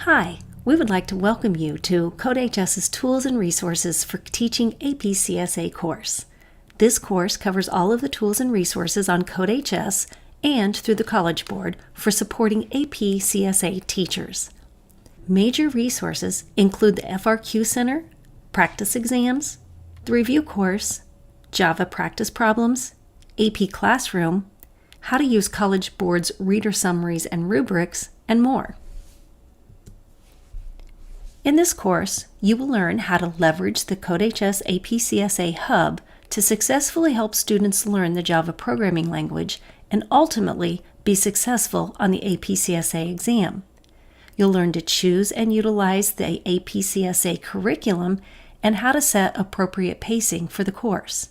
Hi, we would like to welcome you to CodeHS's Tools and Resources for Teaching AP CSA course. This course covers all of the tools and resources on CodeHS and through the College Board for supporting AP CSA teachers. Major resources include the FRQ Center, practice exams, the review course, Java practice problems, AP Classroom, how to use College Board's reader summaries and rubrics, and more. In this course, you will learn how to leverage the CodeHS AP CSA Hub to successfully help students learn the Java programming language and ultimately be successful on the AP CSA exam. You'll learn to choose and utilize the AP CSA curriculum and how to set appropriate pacing for the course.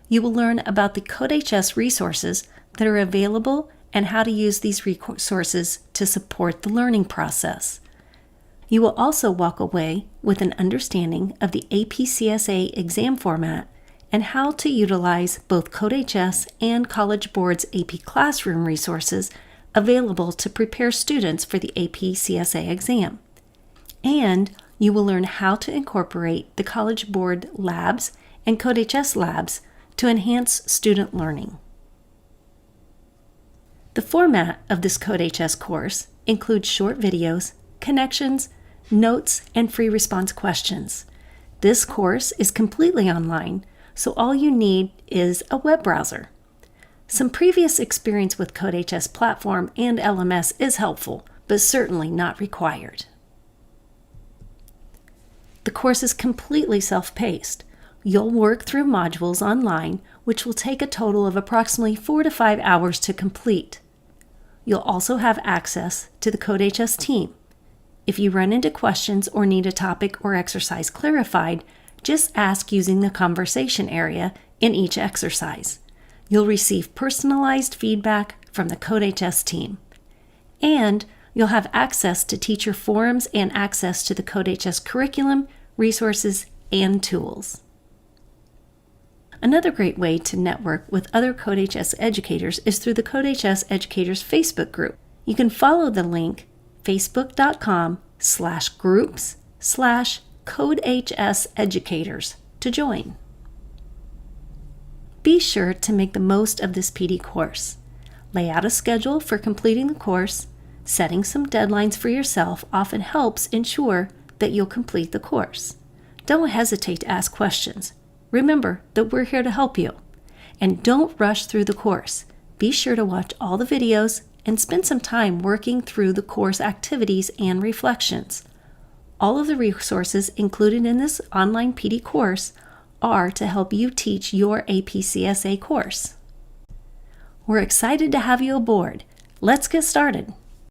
You will learn about the CodeHS resources that are available and how to use these resources to support the learning process. You will also walk away with an understanding of the AP CSA exam format and how to utilize both CodeHS and College Board's AP Classroom resources available to prepare students for the AP CSA exam. And you will learn how to incorporate the College Board labs and CodeHS labs to enhance student learning. The format of this CodeHS course includes short videos, connections, notes, and free response questions. This course is completely online, so all you need is a web browser. Some previous experience with CodeHS platform and LMS is helpful, but certainly not required. The course is completely self-paced. You'll work through modules online, which will take a total of approximately 4 to 5 hours to complete. You'll also have access to the CodeHS team. If you run into questions or need a topic or exercise clarified, just ask using the conversation area in each exercise. You'll receive personalized feedback from the CodeHS team. And you'll have access to teacher forums and access to the CodeHS curriculum, resources, and tools. Another great way to network with other CodeHS educators is through the CodeHS Educators Facebook group. You can follow the link facebook.com/groups/CodeHS educators to join. Be sure to make the most of this PD course. Lay out a schedule for completing the course. Setting some deadlines for yourself often helps ensure that you'll complete the course. Don't hesitate to ask questions. Remember that we're here to help you. And don't rush through the course. Be sure to watch all the videos and spend some time working through the course activities and reflections. All of the resources included in this online PD course are to help you teach your AP CSA course. We're excited to have you aboard. Let's get started.